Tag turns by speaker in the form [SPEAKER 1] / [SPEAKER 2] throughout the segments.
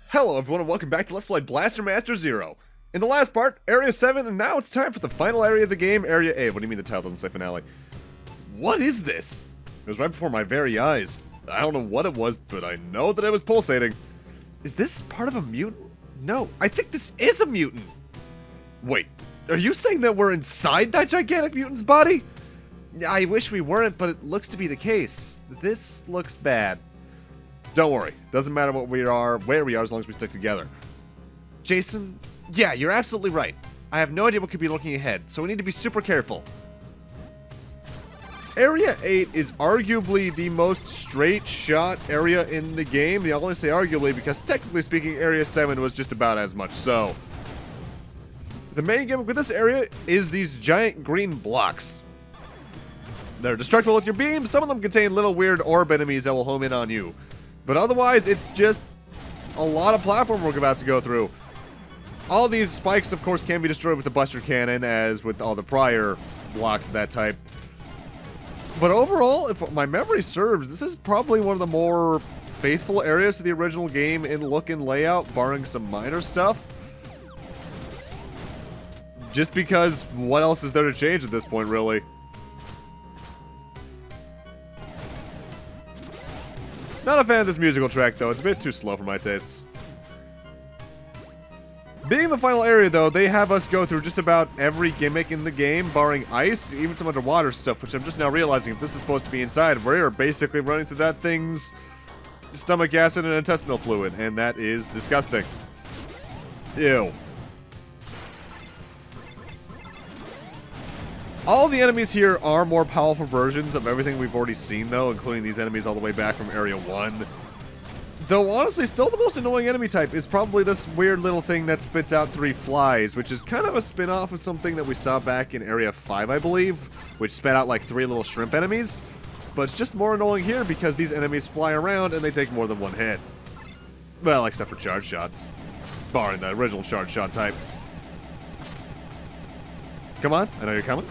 [SPEAKER 1] Hello everyone and welcome back to Let's Play Blaster Master Zero. In the last part, Area 7, and now it's time for the final area of the game, Area 8. What do you mean the title doesn't say finale? What is this? It was right before my very eyes. I don't know what it was, but I know that it was pulsating. Is this part of a mutant? No, I think this is a mutant. Wait, are you saying that we're inside that gigantic mutant's body? I wish we weren't, but it looks to be the case. This looks bad. Don't worry, doesn't matter what we are, where we are, as long as we stick together. Jason, yeah, you're absolutely right. I have no idea what could be looking ahead, so we need to be super careful. Area 8 is arguably the most straight shot area in the game. I only say arguably because technically speaking, Area 7 was just about as much so. The main gimmick with this area is these giant green blocks. They're destructible with your beam. Some of them contain little weird orb enemies that will home in on you. But otherwise, it's just a lot of platform we're about to go through. All these spikes, of course, can be destroyed with the Buster Cannon, as with all the prior blocks of that type. But overall, if my memory serves, this is probably one of the more faithful areas to the original game in look and layout, barring some minor stuff. Just because what else is there to change at this point, really? Not a fan of this musical track, though. It's a bit too slow for my tastes. Being the final area, though, they have us go through just about every gimmick in the game, barring ice, even some underwater stuff, which I'm just now realizing if this is supposed to be inside, we're basically running through that thing's stomach acid and intestinal fluid, and that is disgusting. Ew. All the enemies here are more powerful versions of everything we've already seen, though, including these enemies all the way back from Area 1. Though, honestly, still the most annoying enemy type is probably this weird little thing that spits out 3 flies, which is kind of a spin-off of something that we saw back in Area 5, I believe, which spat out like 3 little shrimp enemies. But it's just more annoying here because these enemies fly around and they take more than one hit. Well, except for charge shots. Barring the original charge shot type. Come on, I know you're coming.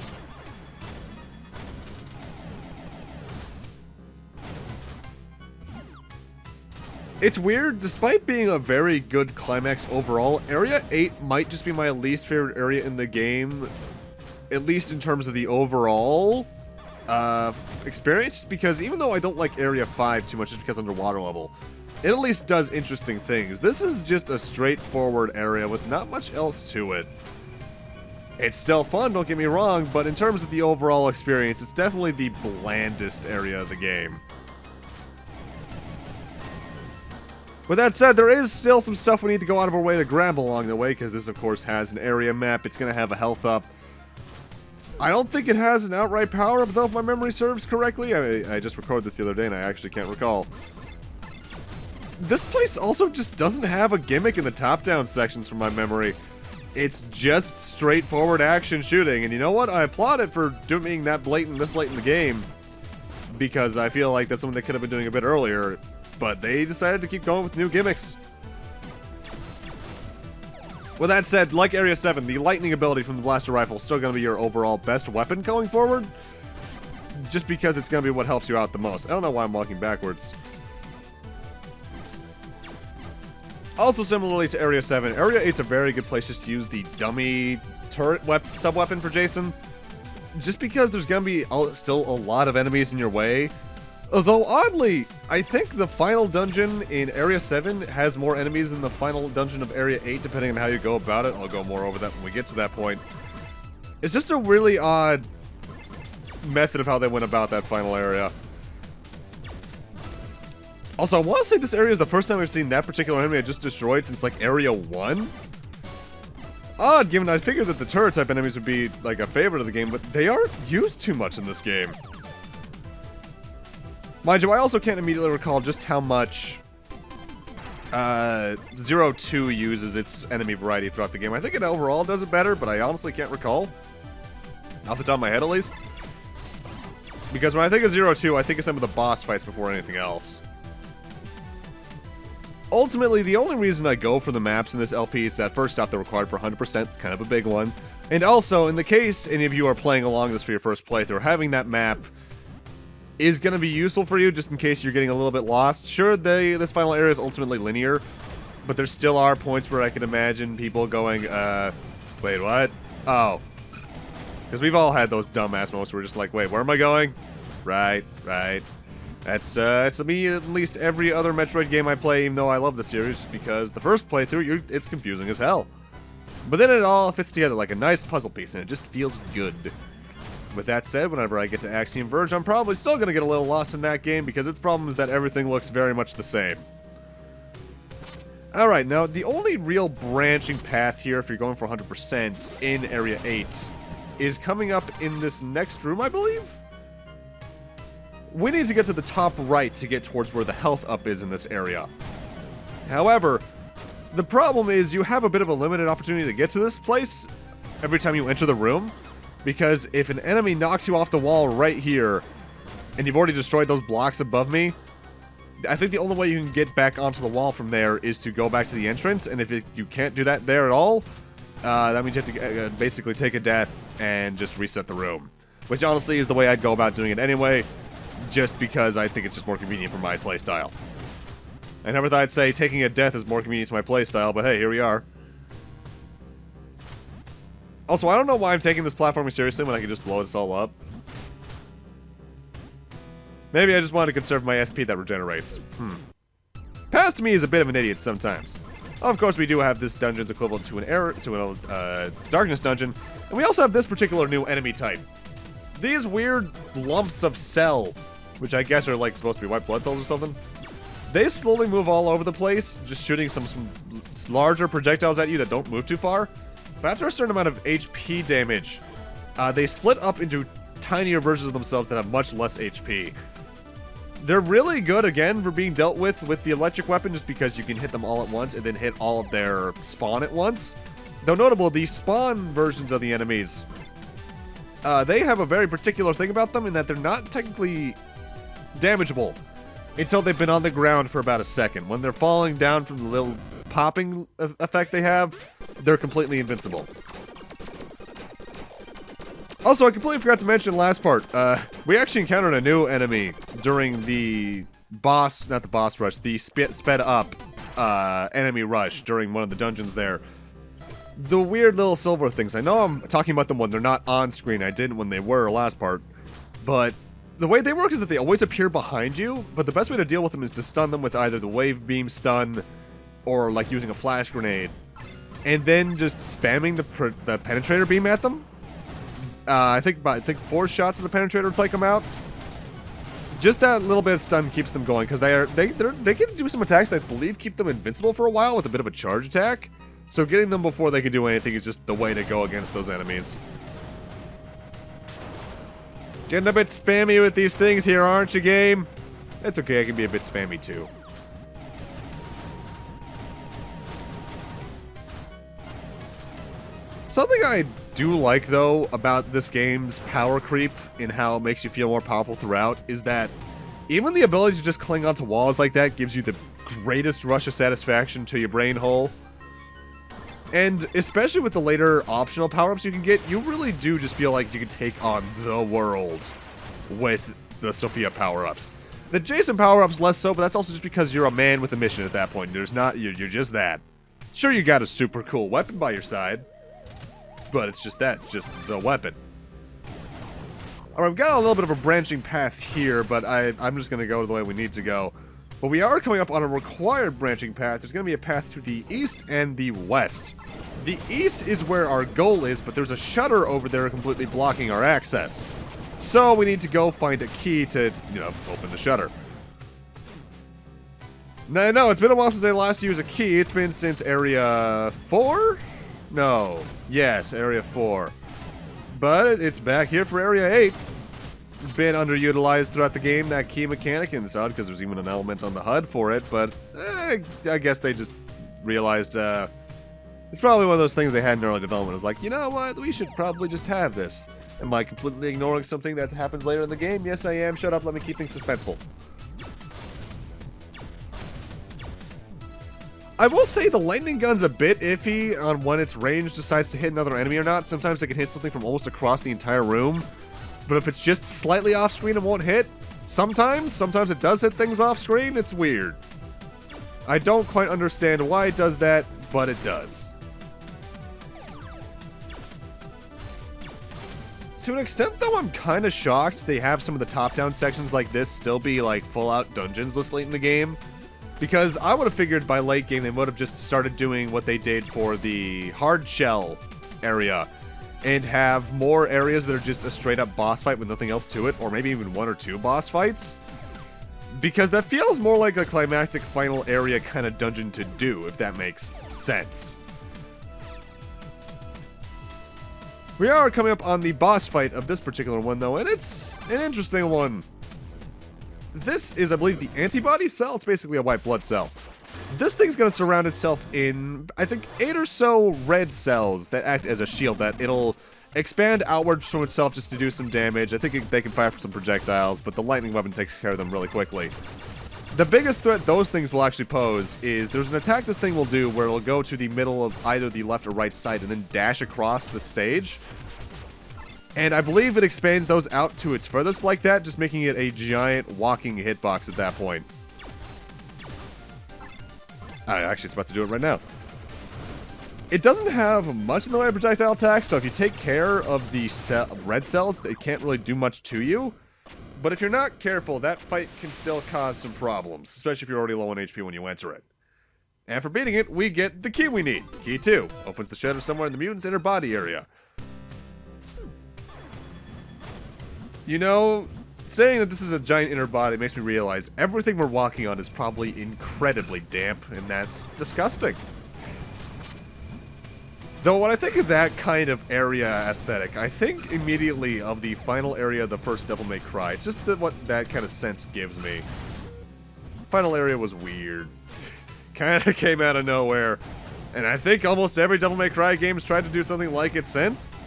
[SPEAKER 1] It's weird, despite being a very good climax overall, Area 8 might just be my least favorite area in the game, at least in terms of the overall experience, because even though I don't like Area 5 too much just because underwater level, it at least does interesting things. This is just a straightforward area with not much else to it. It's still fun, don't get me wrong, but in terms of the overall experience, it's definitely the blandest area of the game. With that said, there is still some stuff we need to go out of our way to grab along the way, because this, of course, has an area map. It's going to have a health up. I don't think it has an outright power-up, though, if my memory serves correctly. I just recorded this the other day, and I actually can't recall. This place also just doesn't have a gimmick in the top-down sections from my memory. It's just straightforward action shooting, and you know what? I applaud it for being that blatant this late in the game, because I feel like that's something they could have been doing a bit earlier. But they decided to keep going with new gimmicks. With that said, like Area 7, the lightning ability from the blaster rifle is still going to be your overall best weapon going forward. Just because it's going to be what helps you out the most. I don't know why I'm walking backwards. Also similarly to Area 7, Area 8's a very good place just to use the dummy turret sub-weapon for Jason. Just because there's going to be still a lot of enemies in your way. Although, oddly, I think the final dungeon in Area 7 has more enemies than the final dungeon of Area 8, depending on how you go about it. I'll go more over that when we get to that point. It's just a really odd method of how they went about that final area. Also, I want to say this area is the first time we've seen that particular enemy I just destroyed since, like, Area 1. Odd, given I figured that the turret-type enemies would be, like, a favorite of the game, but they aren't used too much in this game. Mind you, I also can't immediately recall just how much 0-2 uses its enemy variety throughout the game. I think it overall does it better, but I honestly can't recall. Off the top of my head, at least. Because when I think of 0-2, I think of some of the boss fights before anything else. Ultimately, the only reason I go for the maps in this LP is that first off, they're required for 100%. It's kind of a big one. And also, in the case any of you are playing along this for your first playthrough, having that map is going to be useful for you just in case you're getting a little bit lost. Sure, this final area is ultimately linear, But there still are points where I can imagine people going, wait, what? Oh. Because we've all had those dumbass moments where we're just like, wait, where am I going? Right. That's me at least every other Metroid game I play, even though I love the series, because the first playthrough, it's confusing as hell. But then it all fits together like a nice puzzle piece, and it just feels good. With that said, whenever I get to Axiom Verge, I'm probably still going to get a little lost in that game, because its problem is that everything looks very much the same. Alright, now, the only real branching path here, if you're going for 100% in Area 8, is coming up in this next room, I believe? We need to get to the top right to get towards where the health up is in this area. However, the problem is you have a bit of a limited opportunity to get to this place every time you enter the room, because if an enemy knocks you off the wall right here, and you've already destroyed those blocks above me, I think the only way you can get back onto the wall from there is to go back to the entrance, and if you can't do that there at all, that means you have to basically take a death and just reset the room. Which honestly is the way I'd go about doing it anyway, just because I think it's just more convenient for my playstyle. I never thought I'd say taking a death is more convenient to my playstyle, but hey, here we are. Also, I don't know why I'm taking this platforming seriously when I can just blow this all up. Maybe I just wanted to conserve my SP that regenerates. Past me is a bit of an idiot sometimes. Of course, we do have this dungeon's equivalent to a darkness dungeon, and we also have this particular new enemy type. These weird lumps of cell, which I guess are like supposed to be white blood cells or something, they slowly move all over the place, just shooting some larger projectiles at you that don't move too far. But after a certain amount of HP damage, they split up into tinier versions of themselves that have much less HP. They're really good, again, for being dealt with the electric weapon, just because you can hit them all at once and then hit all of their spawn at once. Though notable, the spawn versions of the enemies, they have a very particular thing about them in that they're not technically damageable until they've been on the ground for about a second. When they're falling down from the little popping effect they have, they're completely invincible. Also, I completely forgot to mention the last part. We actually encountered a new enemy during the boss, not the boss rush, the sped up enemy rush during one of the dungeons there. The weird little silver things. I know I'm talking about them when they're not on screen. I didn't when they were last part. But the way they work is that they always appear behind you, but the best way to deal with them is to stun them with either the wave beam stun or like using a flash grenade. And then just spamming the penetrator beam at them. I think 4 shots of the penetrator will take them out. Just that little bit of stun keeps them going, because they can do some attacks that I believe keep them invincible for a while with a bit of a charge attack. So getting them before they can do anything is just the way to go against those enemies. Getting a bit spammy with these things here, aren't you, game? It's okay, I can be a bit spammy too. Something I do like, though, about this game's power creep and how it makes you feel more powerful throughout is that even the ability to just cling onto walls like that gives you the greatest rush of satisfaction to your brain hole. And especially with the later optional power-ups you can get, you really do just feel like you can take on the world with the Sophia power-ups. The Jason power-ups less so, but that's also just because you're a man with a mission at that point. You're just that. Sure, you got a super cool weapon by your side, but it's just that. It's just the weapon. Alright, we've got a little bit of a branching path here, but I'm just going to go the way we need to go. But we are coming up on a required branching path. There's going to be a path to the east and the west. The east is where our goal is, but there's a shutter over there completely blocking our access. So we need to go find a key to, open the shutter. No, it's been a while since I last used a key. It's been since Area 4? No. Yes, Area 4. But it's back here for Area 8. Been underutilized throughout the game, that key mechanic, and it's odd because there's even an element on the HUD for it, but I guess they just realized it's probably one of those things they had in early development. It was like, you know what, we should probably just have this. Am I completely ignoring something that happens later in the game? Yes, I am. Shut up, let me keep things suspenseful. I will say the lightning gun's a bit iffy on when its range decides to hit another enemy or not. Sometimes it can hit something from almost across the entire room. But if it's just slightly off screen, it won't hit. Sometimes it does hit things off screen. It's weird. I don't quite understand why it does that, but it does. To an extent, though, I'm kind of shocked they have some of the top-down sections like this still be, like, full-out dungeons this late in the game. Because I would have figured by late game they would have just started doing what they did for the hard shell area. And have more areas that are just a straight-up boss fight with nothing else to it. Or maybe even 1 or 2 boss fights. Because that feels more like a climactic final area kind of dungeon to do, if that makes sense. We are coming up on the boss fight of this particular one, though, and it's an interesting one. This is, I believe, the Antibody Cell. It's basically a white blood cell. This thing's going to surround itself in, I think, 8 or so red cells that act as a shield that it'll expand outwards from itself just to do some damage. I think they can fire some projectiles, but the lightning weapon takes care of them really quickly. The biggest threat those things will actually pose is there's an attack this thing will do where it'll go to the middle of either the left or right side and then dash across the stage. And I believe it expands those out to its furthest like that, just making it a giant walking hitbox at that point. Actually, it's about to do it right now. It doesn't have much in the way of projectile attacks, so if you take care of the red cells, they can't really do much to you. But if you're not careful, that fight can still cause some problems, especially if you're already low on HP when you enter it. And for beating it, we get the key we need. Key 2. Opens the shutter somewhere in the mutant's inner body area. You know, saying that this is a giant inner body makes me realize everything we're walking on is probably incredibly damp, and that's disgusting. Though when I think of that kind of area aesthetic, I think immediately of the final area of the first Devil May Cry. It's just what that kind of sense gives me. Final area was weird. Kind of came out of nowhere. And I think almost every Devil May Cry game has tried to do something like it since.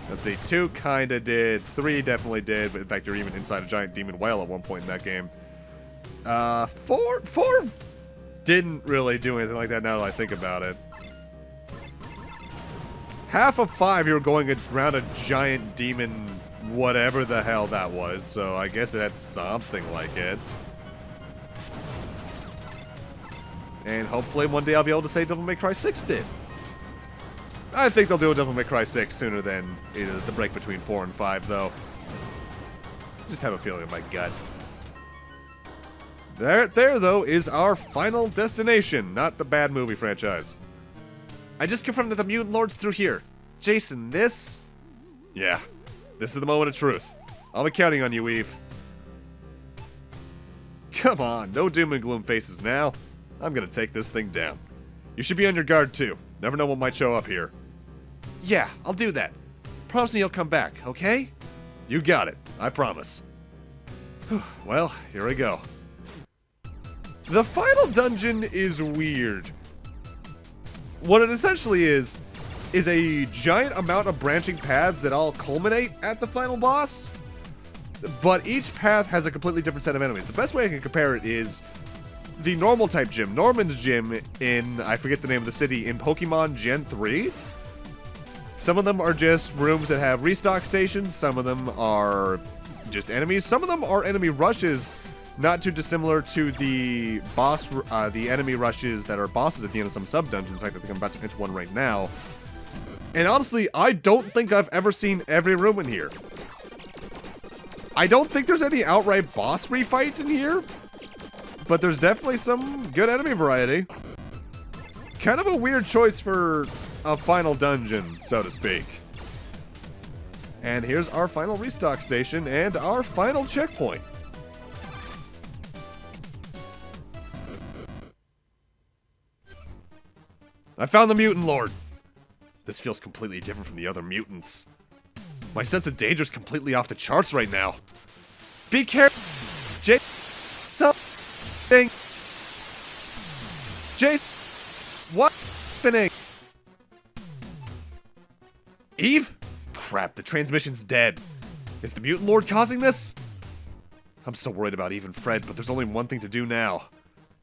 [SPEAKER 1] Let's see, 2 kind of did, 3 definitely did, but in fact you're even inside a giant demon whale at one point in that game. 4 didn't really do anything like that now that I think about it. Half of 5 you were going around a giant demon whatever the hell that was, so I guess it had something like it. And hopefully one day I'll be able to say Devil May Cry 6 did. I think they'll do a Devil May Cry 6 sooner than either the break between 4 and 5, though. Just have a feeling in my gut. There, though, is our final destination, not the bad movie franchise. I just confirmed that the Mutant Lord's through here. Jason, this... Yeah, this is the moment of truth. I'll be counting on you, Eve. Come on, no doom and gloom faces now. I'm gonna take this thing down. You should be on your guard, too. Never know what might show up here. Yeah, I'll do that. Promise me you'll come back, okay? You got it. I promise. Well, here I go. The final dungeon is weird. What it essentially is a giant amount of branching paths that all culminate at the final boss. But each path has a completely different set of enemies. The best way I can compare it is the normal type gym, Norman's gym in, I forget the name of the city, in Pokemon Gen 3. Some of them are just rooms that have restock stations. Some of them are just enemies. Some of them are enemy rushes, not too dissimilar to the the enemy rushes that are bosses at the end of some sub-dungeons. Like I think I'm about to enter one right now. And honestly, I don't think I've ever seen every room in here. I don't think there's any outright boss refights in here. But there's definitely some good enemy variety. Kind of a weird choice for a final dungeon, so to speak. And here's our final restock station and our final checkpoint. I found the Mutant Lord. This feels completely different from the other mutants. My sense of danger is completely off the charts right now. Be careful, Jay. Jason, what's happening? Eve? Crap, the transmission's dead. Is the Mutant Lord causing this? I'm so worried about Eve and Fred, but there's only one thing to do now.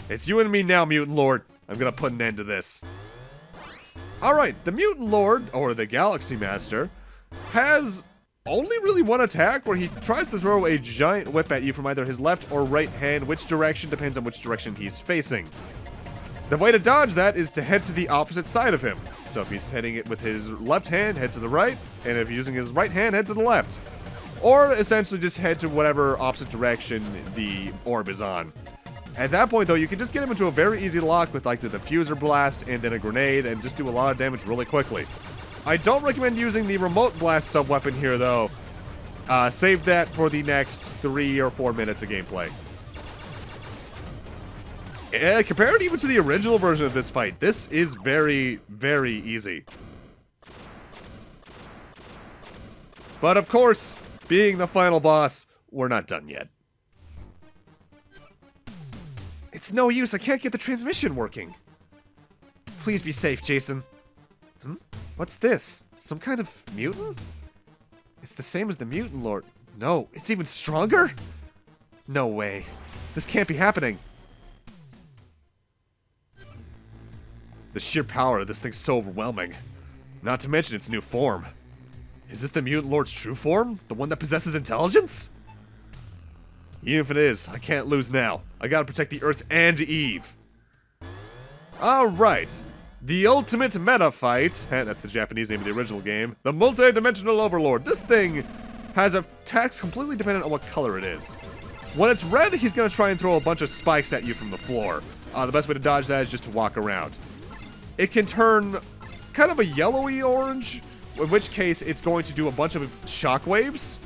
[SPEAKER 1] It's you and me now, Mutant Lord. I'm gonna put an end to this. Alright, the Mutant Lord, or the Galaxy Master, has only really one attack where he tries to throw a giant whip at you from either his left or right hand. Which direction depends on which direction he's facing. The way to dodge that is to head to the opposite side of him. So if he's heading it with his left hand, head to the right, and if he's using his right hand, head to the left. Or essentially just head to whatever opposite direction the orb is on. At that point, though, you can just get him into a very easy lock with like the diffuser blast and then a grenade and just do a lot of damage really quickly. I don't recommend using the remote blast sub-weapon here, though. Save that for the next 3 or 4 minutes of gameplay. Compared even to the original version of this fight, this is very, very easy. But of course, being the final boss, we're not done yet. It's no use, I can't get the transmission working. Please be safe, Jason. What's this? Some kind of mutant? It's the same as the Mutant Lord. No, it's even stronger? No way. This can't be happening. The sheer power of this thing's so overwhelming. Not to mention its new form. Is this the Mutant Lord's true form? The one that possesses intelligence? Even if it is, I can't lose now. I gotta protect the Earth and Eve. Alright. The ultimate Metafight, that's the Japanese name of the original game, the multi-dimensional Overlord. This thing has attacks completely dependent on what color it is. When it's red, he's gonna try and throw a bunch of spikes at you from the floor. The best way to dodge that is just to walk around. It can turn kind of a yellowy orange, in which case it's going to do a bunch of shockwaves.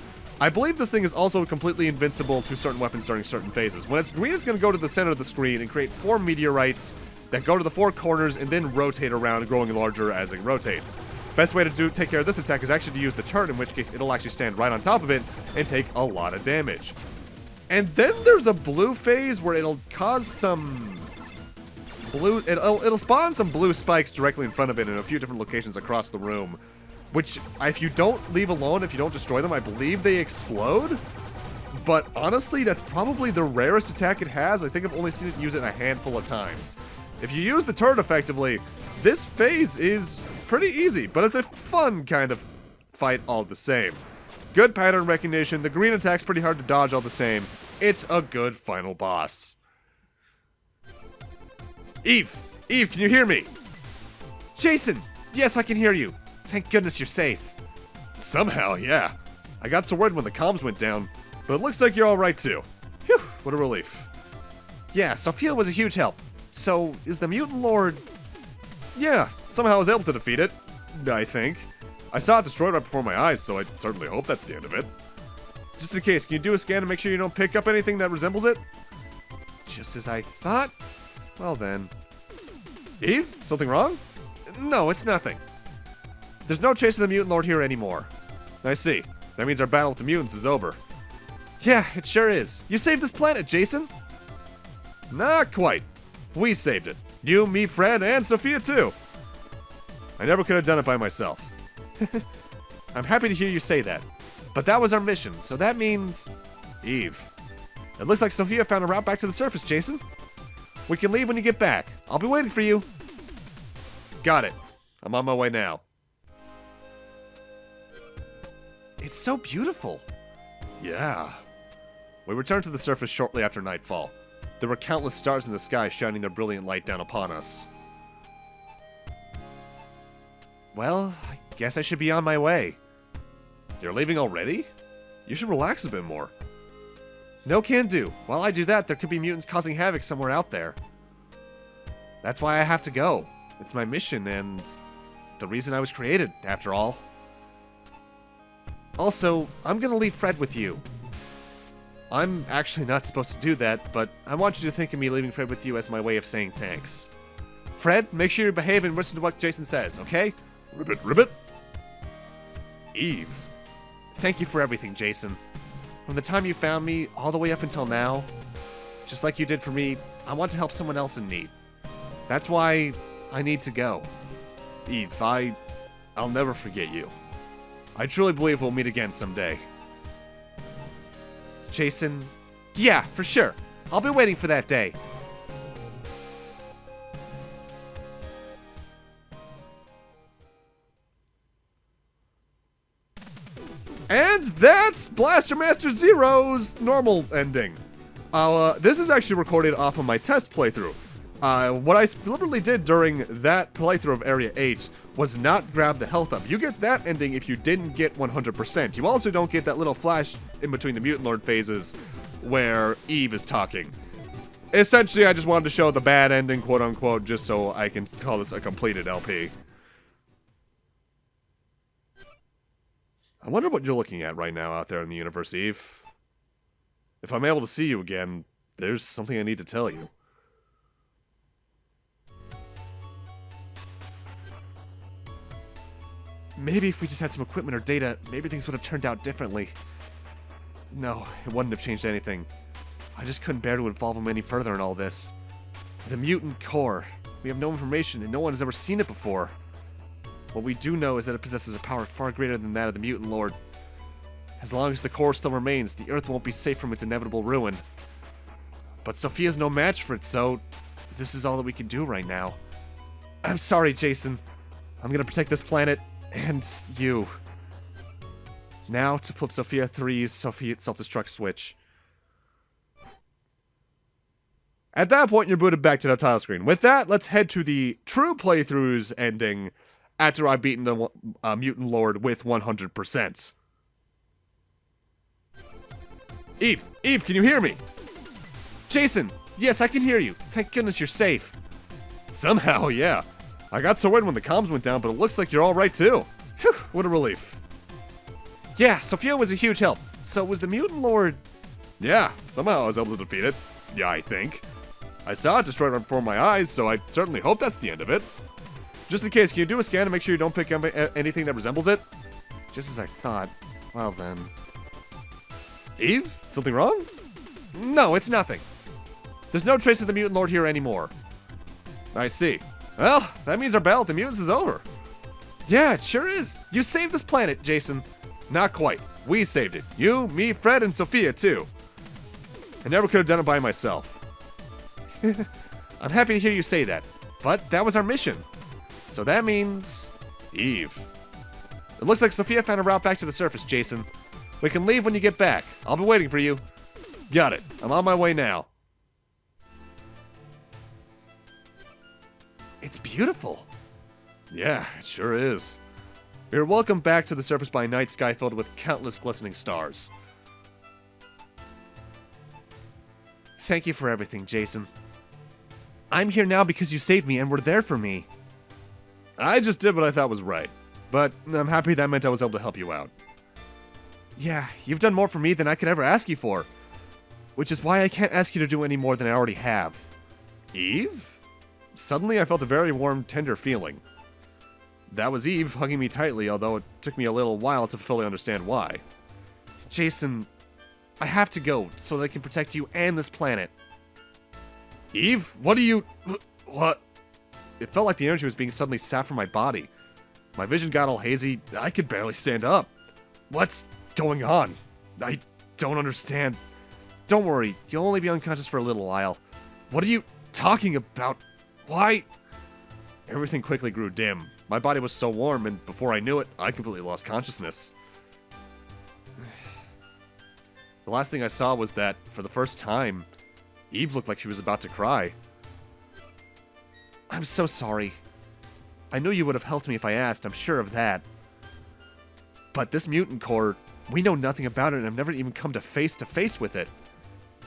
[SPEAKER 1] I believe this thing is also completely invincible to certain weapons during certain phases. When it's green, it's going to go to the center of the screen and create 4 meteorites that go to the 4 corners and then rotate around, growing larger as it rotates. Best way to take care of this attack is actually to use the turn, in which case it'll actually stand right on top of it and take a lot of damage. And then there's a blue phase where it'll cause some blue... It'll spawn some blue spikes directly in front of it in a few different locations across the room. Which, if you don't leave alone, if you don't destroy them, I believe they explode. But honestly, that's probably the rarest attack it has. I think I've only seen it use it a handful of times. If you use the turret effectively, this phase is pretty easy, but it's a fun kind of fight all the same. Good pattern recognition, the green attack's pretty hard to dodge all the same. It's a good final boss. Eve! Eve, can you hear me? Jason! Yes, I can hear you. Thank goodness you're safe. Somehow, yeah. I got so worried when the comms went down, but it looks like you're alright too. Phew, what a relief. Yeah, Sophia was a huge help. So, is the Mutant Lord... Yeah, somehow I was able to defeat it, I think. I saw it destroyed right before my eyes, so I certainly hope that's the end of it. Just in case, can you do a scan and make sure you don't pick up anything that resembles it? Just as I thought? Well then. Eve? Something wrong? No, it's nothing. There's no trace of the Mutant Lord here anymore. I see. That means our battle with the mutants is over. Yeah, it sure is. You saved this planet, Jason. Not quite. We saved it. You, me, Fred, and Sophia too. I never could have done it by myself. I'm happy to hear you say that. But that was our mission, so that means... Eve. It looks like Sophia found a route back to the surface, Jason. We can leave when you get back. I'll be waiting for you. Got it. I'm on my way now. It's so beautiful. Yeah. We returned to the surface shortly after nightfall. There were countless stars in the sky shining their brilliant light down upon us. Well, I guess I should be on my way. You're leaving already? You should relax a bit more. No can do. While I do that, there could be mutants causing havoc somewhere out there. That's why I have to go. It's my mission and the reason I was created, after all. Also, I'm gonna leave Fred with you. I'm actually not supposed to do that, but I want you to think of me leaving Fred with you as my way of saying thanks. Fred, make sure you behave and listen to what Jason says, okay? Ribbit, ribbit. Eve. Thank you for everything, Jason. From the time you found me, all the way up until now, just like you did for me, I want to help someone else in need. That's why I need to go. Eve, I'll never forget you. I truly believe we'll meet again someday. Jason, yeah, for sure. I'll be waiting for that day. And that's Blaster Master Zero's normal ending. This is actually recorded off of my test playthrough. What I deliberately did during that playthrough of Area 8 was not grab the health up. You get that ending if you didn't get 100%. You also don't get that little flash in between the Mutant Lord phases where Eve is talking. Essentially, I just wanted to show the bad ending, quote-unquote, just so I can call this a completed LP. I wonder what you're looking at right now out there in the universe, Eve. If I'm able to see you again, there's something I need to tell you. Maybe if we just had some equipment or data, maybe things would have turned out differently. No, it wouldn't have changed anything. I just couldn't bear to involve him any further in all this. The mutant core. We have no information, and no one has ever seen it before. What we do know is that it possesses a power far greater than that of the Mutant Lord. As long as the core still remains, the Earth won't be safe from its inevitable ruin. But Sophia's no match for it, so this is all that we can do right now. I'm sorry, Jason. I'm gonna protect this planet. And you. Now to flip Sophia 3's Sophia self-destruct switch. At that point, you're booted back to the title screen. With that, let's head to the true playthrough's ending after I've beaten the Mutant Lord with 100%. Eve, can you hear me? Jason, yes, I can hear you. Thank goodness you're safe. Somehow, yeah. I got so worried when the comms went down, but it looks like you're all right too. Phew, what a relief. Yeah, Sophia was a huge help. So was the Mutant Lord... Yeah, somehow I was able to defeat it. Yeah, I think. I saw it destroyed right before my eyes, so I certainly hope that's the end of it. Just in case, can you do a scan to make sure you don't pick up anything that resembles it? Just as I thought. Well then. Eve? Something wrong? No, it's nothing. There's no trace of the Mutant Lord here anymore. I see. Well, that means our battle with the mutants is over. Yeah, it sure is. You saved this planet, Jason. Not quite. We saved it. You, me, Fred, and Sophia, too. I never could have done it by myself. I'm happy to hear you say that. But that was our mission. So that means... Eve. It looks like Sophia found a route back to the surface, Jason. We can leave when you get back. I'll be waiting for you. Got it. I'm on my way now. It's beautiful. Yeah, it sure is. You're welcome back to the surface by a night sky filled with countless glistening stars. Thank you for everything, Jason. I'm here now because you saved me and were there for me. I just did what I thought was right, but I'm happy that meant I was able to help you out. Yeah, you've done more for me than I could ever ask you for, which is why I can't ask you to do any more than I already have. Eve? Suddenly, I felt a very warm, tender feeling. That was Eve hugging me tightly, although it took me a little while to fully understand why. Jason, I have to go so that I can protect you and this planet. Eve, what are you... What? It felt like the energy was being suddenly sapped from my body. My vision got all hazy. I could barely stand up. What's going on? I don't understand. Don't worry, you'll only be unconscious for a little while. What are you talking about? Why? Everything quickly grew dim. My body was so warm, and before I knew it, I completely lost consciousness. The last thing I saw was that, for the first time, Eve looked like she was about to cry. I'm so sorry. I knew you would have helped me if I asked, I'm sure of that. But this mutant core, we know nothing about it and I've never even come to face with it.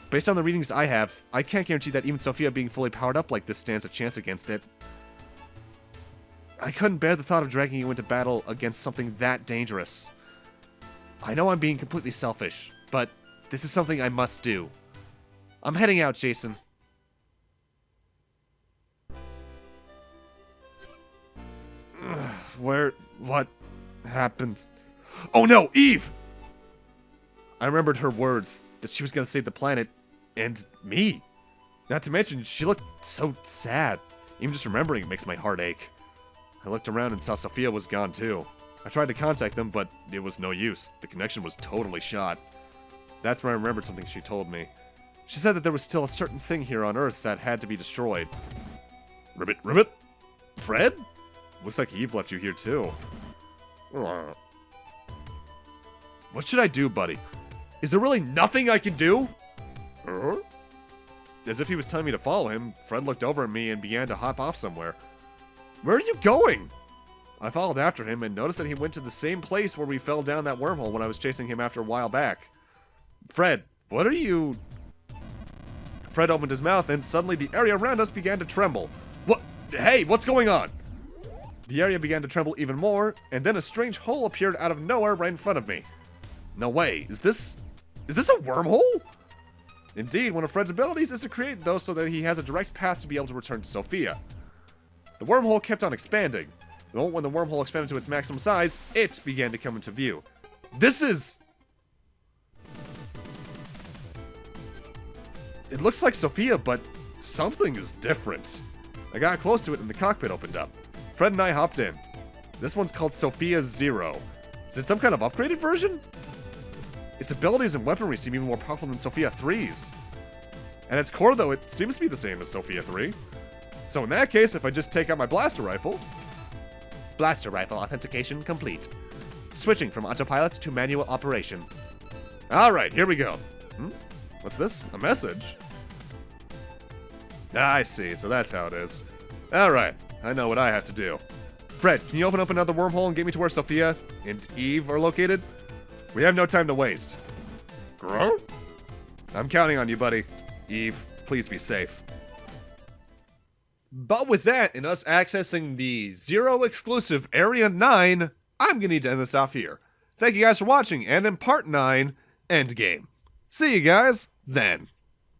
[SPEAKER 1] Based on the readings I have, I can't guarantee that even Sophia being fully powered up like this stands a chance against it. I couldn't bear the thought of dragging you into battle against something that dangerous. I know I'm being completely selfish, but this is something I must do. I'm heading out, Jason. What happened? Oh no, Eve! I remembered her words, that she was gonna save the planet, and me. Not to mention, she looked so sad. Even just remembering it makes my heart ache. I looked around and saw Sophia was gone too. I tried to contact them, but it was no use. The connection was totally shot. That's when I remembered something she told me. She said that there was still a certain thing here on Earth that had to be destroyed. Ribbit? Fred? Looks like Eve left you here too. What should I do, buddy? Is there really nothing I can do? as if he was telling me to follow him, Fred looked over at me and began to hop off somewhere. Where are you going? I followed after him and noticed that he went to the same place where we fell down that wormhole when I was chasing him after a while back. Fred, what are you... Fred opened his mouth and suddenly the area around us began to tremble. What? Hey, what's going on? The area began to tremble even more, and then a strange hole appeared out of nowhere right in front of me. No way, is this a wormhole? Indeed, one of Fred's abilities is to create those so that he has a direct path to be able to return to Sophia. The wormhole kept on expanding. The moment when the wormhole expanded to its maximum size, it began to come into view. It looks like Sophia, but something is different. I got close to it and the cockpit opened up. Fred and I hopped in. This one's called Sophia Zero. Is it some kind of upgraded version? Its abilities and weaponry seem even more powerful than Sophia 3's. At its core, though, it seems to be the same as Sophia 3. So in that case, if I just take out my blaster rifle... Blaster rifle authentication complete. Switching from autopilot to manual operation. Alright, here we go. What's this? A message? Ah, I see, so that's how it is. Alright, I know what I have to do. Fred, can you open up another wormhole and get me to where Sophia and Eve are located? We have no time to waste. Grow? I'm counting on you, buddy. Eve, please be safe. But with that, and us accessing the Zero exclusive Area 9, I'm gonna need to end this off here. Thank you guys for watching, and in Part 9, Endgame. See you guys then.